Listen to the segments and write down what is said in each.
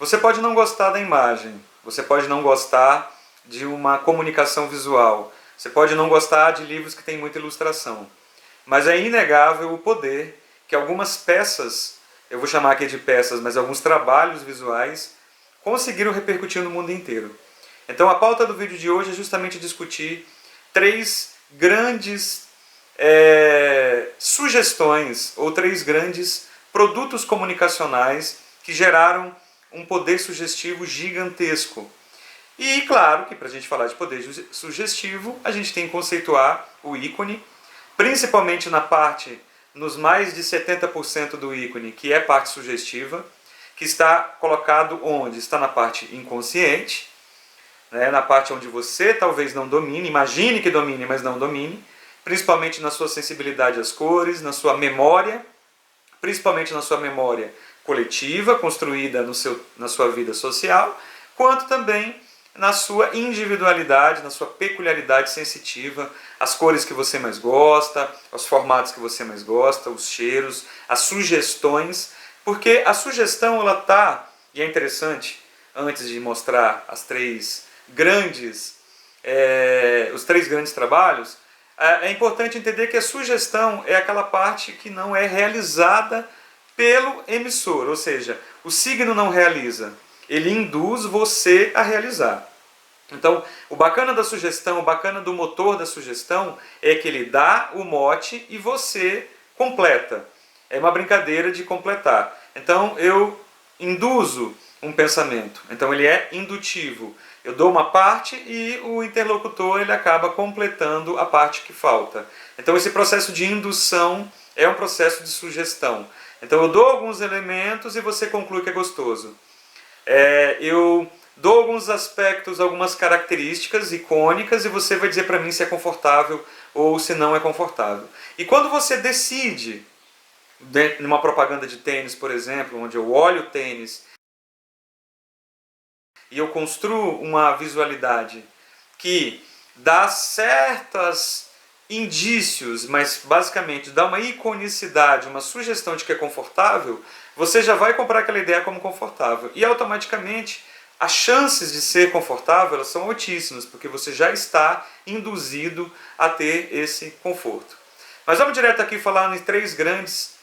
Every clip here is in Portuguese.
Você pode não gostar da imagem, você pode não gostar de uma comunicação visual, você pode não gostar de livros que têm muita ilustração, mas é inegável o poder que algumas peças, eu vou chamar aqui de peças, mas alguns trabalhos visuais, conseguiram repercutir no mundo inteiro. Então a pauta do vídeo de hoje é justamente discutir três grandes sugestões ou três grandes produtos comunicacionais que geraram um poder sugestivo gigantesco. E claro que para a gente falar de poder sugestivo, a gente tem que conceituar o ícone, principalmente na parte, nos mais de 70% do ícone, que é parte sugestiva, que está colocado onde? Está na parte inconsciente, né, na parte onde você talvez não domine, imagine que domine, mas não domine, principalmente na sua sensibilidade às cores, na sua memória, principalmente na sua memória coletiva, construída na sua vida social, quanto também na sua individualidade, na sua peculiaridade sensitiva, as cores que você mais gosta, os formatos que você mais gosta, os cheiros, as sugestões, porque a sugestão ela tá, e é interessante, antes de mostrar os três grandes trabalhos, é importante entender que a sugestão é aquela parte que não é realizada pelo emissor, ou seja, o signo não realiza, ele induz você a realizar. Então, o bacana da sugestão, o bacana do motor da sugestão é que ele dá o mote e você completa. É uma brincadeira de completar. Então, eu induzo um pensamento. Então, ele é indutivo. Eu dou uma parte e o interlocutor ele acaba completando a parte que falta. Então, esse processo de indução é um processo de sugestão. Então, eu dou alguns elementos e você conclui que é gostoso. Eu dou alguns aspectos, algumas características icônicas e você vai dizer para mim se é confortável ou se não é confortável. E quando você decide, numa propaganda de tênis, por exemplo, onde eu olho o tênis e eu construo uma visualidade que dá certos indícios, mas basicamente dá uma iconicidade, uma sugestão de que é confortável, você já vai comprar aquela ideia como confortável. E automaticamente as chances de ser confortável elas são altíssimas, porque você já está induzido a ter esse conforto. Mas vamos direto aqui falar em três grandes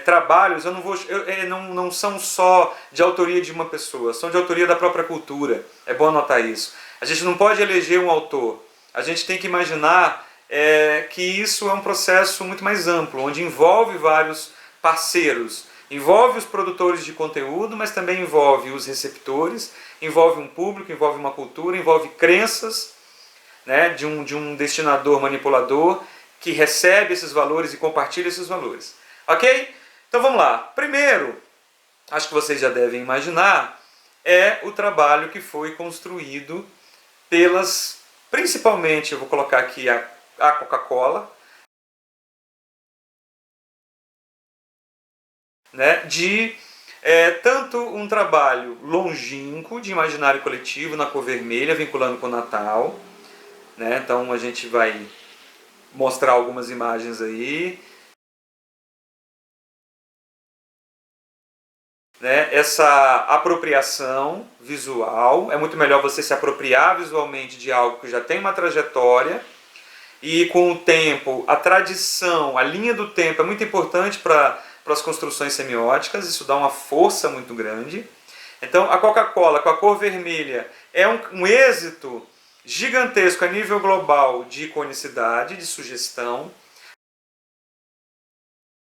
trabalhos. Não são só de autoria de uma pessoa, são de autoria da própria cultura. É bom anotar isso. A gente não pode eleger um autor. A gente tem que imaginar que isso é um processo muito mais amplo, onde envolve vários parceiros. Envolve os produtores de conteúdo, mas também envolve os receptores, envolve um público, envolve uma cultura, envolve crenças, né, de um destinador manipulador que recebe esses valores e compartilha esses valores. Ok? Então vamos lá. Primeiro, acho que vocês já devem imaginar, é o trabalho que foi construído principalmente, eu vou colocar aqui a Coca-Cola, né, de tanto um trabalho longínquo de imaginário coletivo na cor vermelha, vinculando com o Natal, né, então a gente vai mostrar algumas imagens aí, né, essa apropriação visual, é muito melhor você se apropriar visualmente de algo que já tem uma trajetória, e com o tempo, a tradição, a linha do tempo é muito importante para as construções semióticas, isso dá uma força muito grande. Então a Coca-Cola com a cor vermelha é um êxito gigantesco a nível global de iconicidade, de sugestão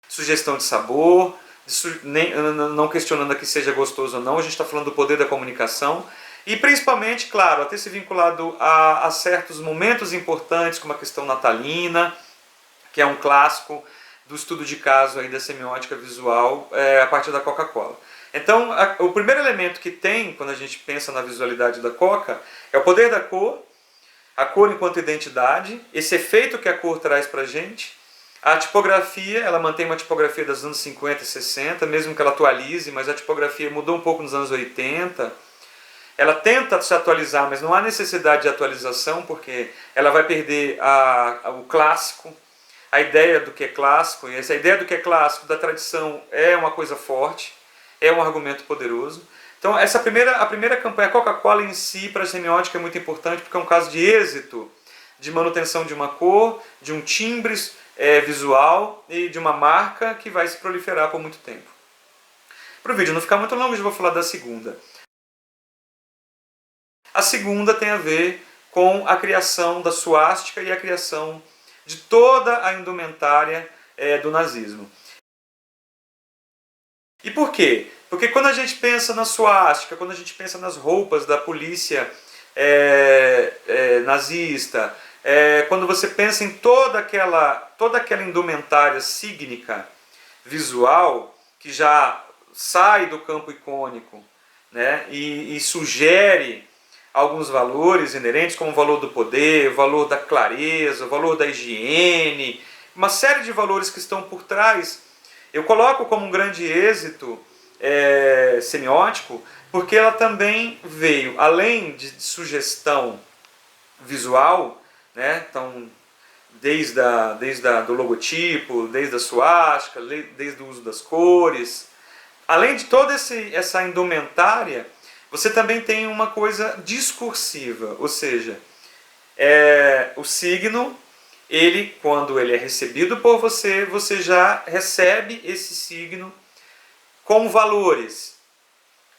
de sabor, não questionando que seja gostoso ou não, a gente está falando do poder da comunicação. E principalmente, claro, a ter se vinculado a certos momentos importantes, como a questão natalina, que é um clássico do estudo de caso aí da semiótica visual a partir da Coca-Cola. Então, o primeiro elemento que tem, quando a gente pensa na visualidade da Coca, é o poder da cor, a cor enquanto identidade, esse efeito que a cor traz pra gente. A tipografia, ela mantém uma tipografia dos anos 50 e 60, mesmo que ela atualize, mas a tipografia mudou um pouco nos anos 80. Ela tenta se atualizar, mas não há necessidade de atualização, porque ela vai perder o clássico, a ideia do que é clássico, e essa ideia do que é clássico, da tradição, é uma coisa forte, é um argumento poderoso. Então a primeira campanha, a Coca-Cola em si, para a semiótica é muito importante, porque é um caso de êxito, de manutenção de uma cor, de um timbre visual e de uma marca que vai se proliferar por muito tempo. Para o vídeo não ficar muito longo, eu vou falar da segunda. A segunda tem a ver com a criação da suástica e a criação de toda a indumentária do nazismo. E por quê? Porque quando a gente pensa na suástica, quando a gente pensa nas roupas da polícia nazista, quando você pensa em toda aquela indumentária sígnica visual que já sai do campo icônico, né, e sugere alguns valores inerentes, como o valor do poder, o valor da clareza, o valor da higiene, uma série de valores que estão por trás. Eu coloco como um grande êxito semiótico, porque ela também veio, além de sugestão visual, né, então, desde do logotipo, desde a suástica, desde o uso das cores, além de toda essa indumentária, você também tem uma coisa discursiva, ou seja, o signo, quando ele é recebido por você, você já recebe esse signo com valores.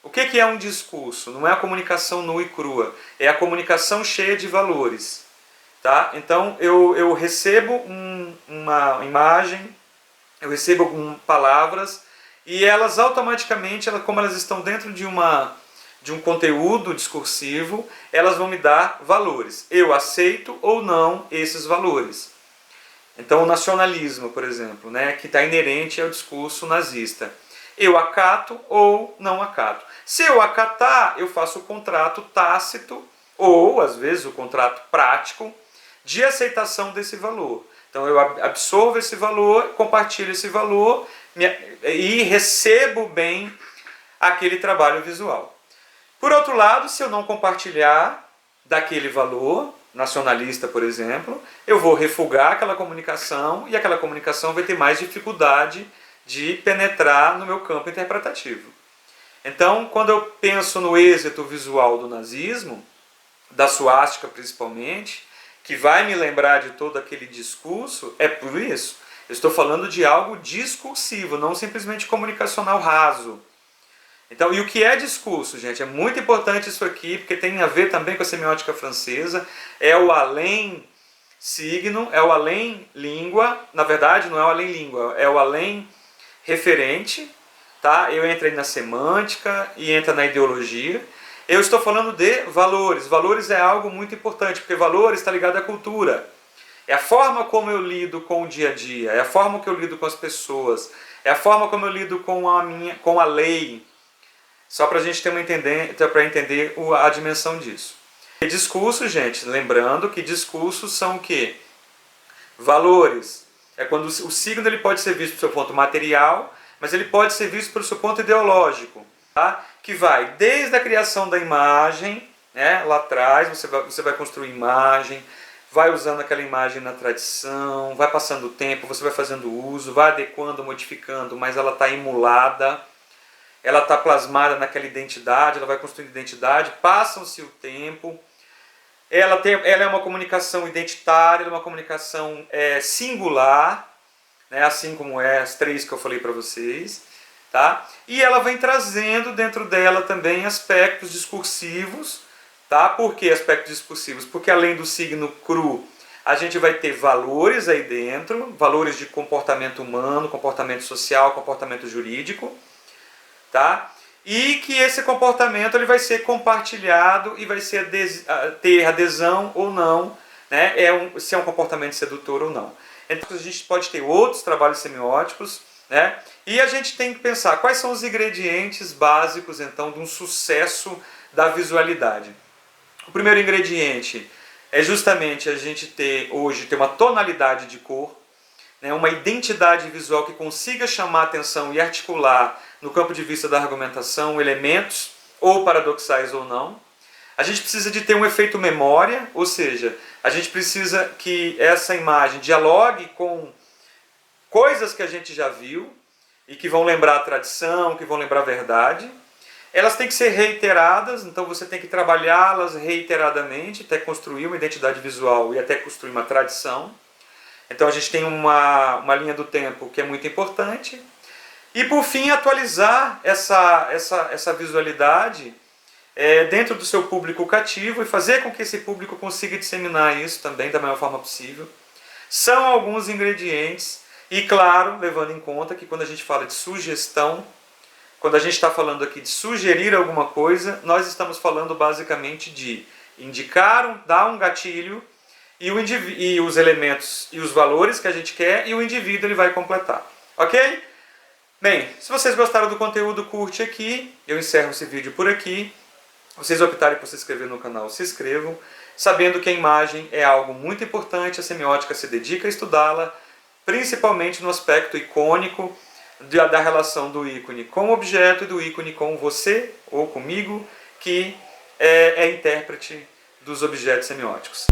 O que é um discurso? Não é a comunicação nua e crua, é a comunicação cheia de valores. Tá? Então eu recebo uma imagem, eu recebo algumas palavras, e elas automaticamente, como elas estão dentro de um conteúdo discursivo, elas vão me dar valores. Eu aceito ou não esses valores. Então o nacionalismo, por exemplo, né, que está inerente ao discurso nazista. Eu acato ou não acato. Se eu acatar, eu faço o contrato tácito, ou às vezes o contrato prático, de aceitação desse valor. Então eu absorvo esse valor, compartilho esse valor e recebo bem aquele trabalho visual. Por outro lado, se eu não compartilhar daquele valor nacionalista, por exemplo, eu vou refugar aquela comunicação e aquela comunicação vai ter mais dificuldade de penetrar no meu campo interpretativo. Então, quando eu penso no êxito visual do nazismo, da suástica principalmente, que vai me lembrar de todo aquele discurso, é por isso. Eu estou falando de algo discursivo, não simplesmente comunicacional raso. Então, e o que é discurso, gente? É muito importante isso aqui, porque tem a ver também com a semiótica francesa. É o além signo, é o além língua. Na verdade, não é o além língua, é o além referente. Tá? Eu entro aí na semântica e entra na ideologia. Eu estou falando de valores. Valores é algo muito importante, porque valores está ligado à cultura. É a forma como eu lido com o dia a dia, é a forma que eu lido com as pessoas, é a forma como eu lido com a lei. Só para a gente entender a dimensão disso. E discurso, gente, lembrando que discursos são o quê? Valores. É quando o signo ele pode ser visto pelo seu ponto material, mas ele pode ser visto pelo seu ponto ideológico. Tá? Que vai desde a criação da imagem, né, lá atrás, você vai construir imagem, vai usando aquela imagem na tradição, vai passando o tempo, você vai fazendo uso, vai adequando, modificando, mas ela está emulada, ela está plasmada naquela identidade, ela vai construindo identidade, passa-se o tempo, ela é uma comunicação identitária, ela é uma comunicação singular, né, assim como as três que eu falei para vocês. Tá? E ela vem trazendo dentro dela também aspectos discursivos. Tá? Por que aspectos discursivos? Porque além do signo cru, a gente vai ter valores aí dentro, valores de comportamento humano, comportamento social, comportamento jurídico. Tá? E que esse comportamento ele vai ser compartilhado e vai ter adesão ou não, né? Se é um comportamento sedutor ou não. Então a gente pode ter outros trabalhos semióticos, né? E a gente tem que pensar quais são os ingredientes básicos então de um sucesso da visualidade. O primeiro ingrediente é justamente a gente hoje ter uma tonalidade de cor, né, uma identidade visual que consiga chamar a atenção e articular no campo de vista da argumentação elementos, ou paradoxais ou não. A gente precisa de ter um efeito memória, ou seja, a gente precisa que essa imagem dialogue com coisas que a gente já viu, e que vão lembrar a tradição, que vão lembrar a verdade. Elas têm que ser reiteradas, então você tem que trabalhá-las reiteradamente até construir uma identidade visual e até construir uma tradição. Então a gente tem uma linha do tempo que é muito importante. E por fim, atualizar essa visualidade dentro do seu público cativo e fazer com que esse público consiga disseminar isso também da melhor forma possível. São alguns ingredientes e, claro, levando em conta que quando a gente fala de sugestão, quando a gente está falando aqui de sugerir alguma coisa, nós estamos falando basicamente de indicar, dar um gatilho e os elementos e os valores que a gente quer e o indivíduo ele vai completar. Ok? Bem, se vocês gostaram do conteúdo, curte aqui. Eu encerro esse vídeo por aqui. Vocês optarem por se inscrever no canal, se inscrevam. Sabendo que a imagem é algo muito importante, a semiótica se dedica a estudá-la, principalmente no aspecto icônico, da relação do ícone com o objeto e do ícone com você ou comigo, que é intérprete dos objetos semióticos.